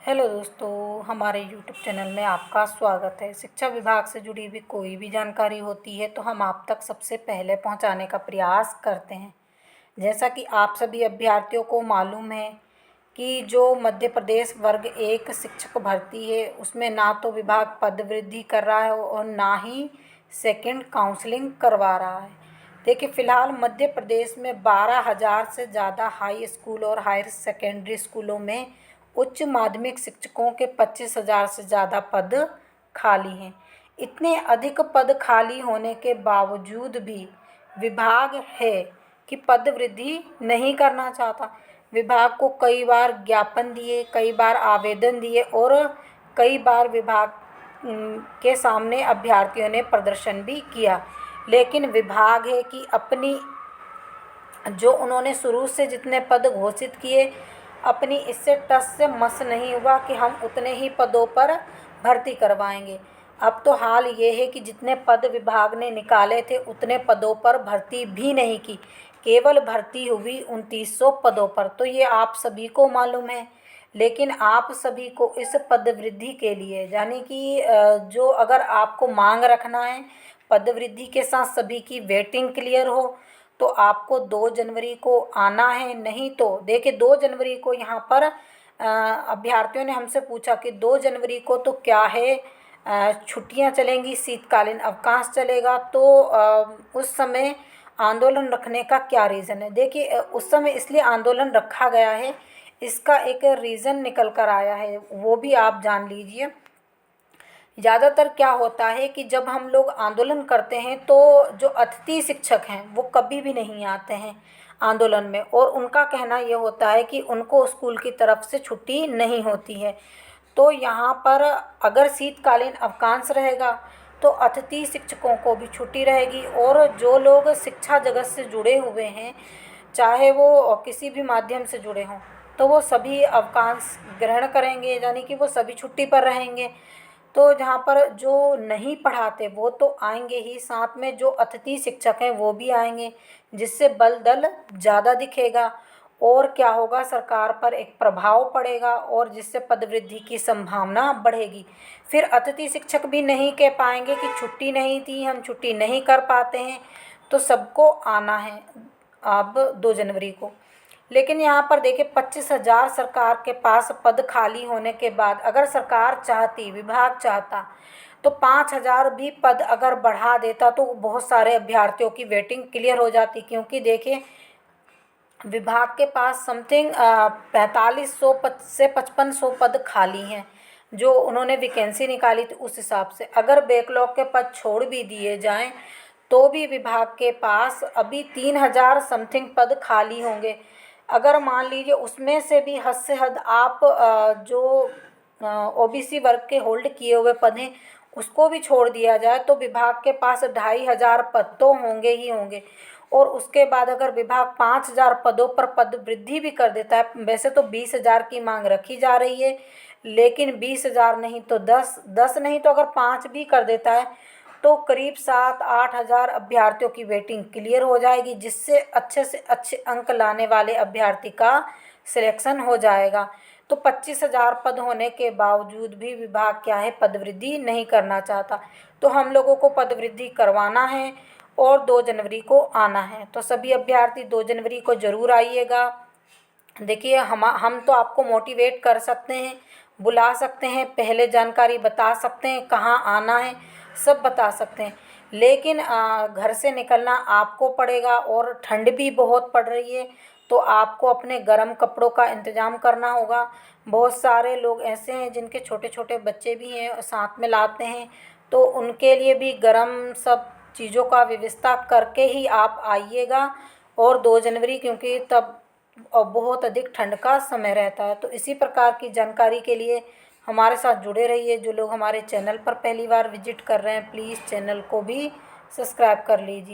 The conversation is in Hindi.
हेलो दोस्तों, हमारे यूट्यूब चैनल में आपका स्वागत है। शिक्षा विभाग से जुड़ी हुई कोई भी जानकारी होती है तो हम आप तक सबसे पहले पहुंचाने का प्रयास करते हैं। जैसा कि आप सभी अभ्यर्थियों को मालूम है कि जो मध्य प्रदेश वर्ग 1 शिक्षक भर्ती है उसमें ना तो विभाग पद वृद्धि कर रहा है और ना ही सेकंड काउंसलिंग करवा रहा है। देखिए, फ़िलहाल मध्य प्रदेश में 12,000 से ज़्यादा हाई स्कूल और हायर सेकेंडरी स्कूलों में उच्च माध्यमिक शिक्षकों के 25,000 से ज़्यादा पद खाली हैं। इतने अधिक पद खाली होने के बावजूद भी विभाग है कि पद वृद्धि नहीं करना चाहता। विभाग को कई बार ज्ञापन दिए, कई बार आवेदन दिए और कई बार विभाग के सामने अभ्यर्थियों ने प्रदर्शन भी किया, लेकिन विभाग है कि अपनी जो उन्होंने शुरू से जितने पद घोषित किए, अपनी इससे टस से मस नहीं हुआ कि हम उतने ही पदों पर भर्ती करवाएंगे। अब तो हाल ये है कि जितने पद विभाग ने निकाले थे उतने पदों पर भर्ती भी नहीं की, केवल भर्ती हुई 2900 पदों पर। तो ये आप सभी को मालूम है, लेकिन आप सभी को इस पद वृद्धि के लिए, यानी कि जो अगर आपको मांग रखना है पद वृद्धि के साथ सभी की वेटिंग क्लियर हो, तो आपको 2 जनवरी को आना है। नहीं तो देखिए, 2 जनवरी को यहाँ पर अभ्यर्थियों ने हमसे पूछा कि 2 जनवरी को तो क्या है, छुट्टियाँ चलेंगी, शीतकालीन अवकाश चलेगा, तो उस समय आंदोलन रखने का क्या रीज़न है। देखिए, उस समय इसलिए आंदोलन रखा गया है, इसका एक रीज़न निकल कर आया है, वो भी आप जान लीजिए। ज़्यादातर क्या होता है कि जब हम लोग आंदोलन करते हैं तो जो अतिथि शिक्षक हैं वो कभी भी नहीं आते हैं आंदोलन में, और उनका कहना ये होता है कि उनको स्कूल की तरफ से छुट्टी नहीं होती है। तो यहाँ पर अगर शीतकालीन अवकाश रहेगा तो अतिथि शिक्षकों को भी छुट्टी रहेगी, और जो लोग शिक्षा जगत से जुड़े हुए हैं, चाहे वो किसी भी माध्यम से जुड़े हों, तो वो सभी अवकाश ग्रहण करेंगे, यानी कि वो सभी छुट्टी पर रहेंगे। तो जहाँ पर जो नहीं पढ़ाते वो तो आएंगे ही, साथ में जो अतिथि शिक्षक हैं वो भी आएंगे, जिससे बल दल ज़्यादा दिखेगा और क्या होगा, सरकार पर एक प्रभाव पड़ेगा और जिससे पद वृद्धि की संभावना बढ़ेगी। फिर अतिथि शिक्षक भी नहीं कह पाएंगे कि छुट्टी नहीं थी, हम छुट्टी नहीं कर पाते हैं, तो सबको आना है अब 2 जनवरी को। लेकिन यहाँ पर देखिए, 25,000 सरकार के पास पद खाली होने के बाद अगर सरकार चाहती, विभाग चाहता, तो 5,000 भी पद अगर बढ़ा देता तो बहुत सारे अभ्यर्थियों की वेटिंग क्लियर हो जाती। क्योंकि देखिए, विभाग के पास समथिंग 4500 से 5500 पद खाली हैं जो उन्होंने वैकेंसी निकाली थी। उस हिसाब से अगर बैकलॉग के पद छोड़ भी दिए जाएं तो भी विभाग के पास अभी 3,000 समथिंग पद खाली होंगे। अगर मान लीजिए उसमें से भी हद से हद आप जो ओबीसी वर्ग के होल्ड किए हुए पद हैं उसको भी छोड़ दिया जाए तो विभाग के पास 2,500 पद तो होंगे ही होंगे। और उसके बाद अगर विभाग 5,000 पदों पर पद वृद्धि भी कर देता है, वैसे तो 20,000 की मांग रखी जा रही है, लेकिन 20,000 नहीं तो 10 नहीं तो अगर 5 भी कर देता है तो करीब 7-8 हज़ार अभ्यर्थियों की वेटिंग क्लियर हो जाएगी, जिससे अच्छे से अच्छे अंक लाने वाले अभ्यर्थी का सिलेक्शन हो जाएगा। तो 25,000 पद होने के बावजूद भी विभाग क्या है, पद वृद्धि नहीं करना चाहता। तो हम लोगों को पद वृद्धि करवाना है और 2 जनवरी को आना है, तो सभी अभ्यर्थी 2 जनवरी को ज़रूर आइएगा। देखिए, हम तो आपको मोटिवेट कर सकते हैं, बुला सकते हैं, पहले जानकारी बता सकते हैं, कहाँ आना है सब बता सकते हैं, लेकिन घर से निकलना आपको पड़ेगा और ठंड भी बहुत पड़ रही है, तो आपको अपने गर्म कपड़ों का इंतज़ाम करना होगा। बहुत सारे लोग ऐसे हैं जिनके छोटे छोटे बच्चे भी हैं, साथ में लाते हैं, तो उनके लिए भी गर्म सब चीज़ों का व्यवस्था करके ही आप आइएगा। और 2 जनवरी, क्योंकि तब बहुत अधिक ठंड का समय रहता है। तो इसी प्रकार की जानकारी के लिए हमारे साथ जुड़े रहिए। जो लोग हमारे चैनल पर पहली बार विजिट कर रहे हैं, प्लीज़ चैनल को भी सब्सक्राइब कर लीजिए।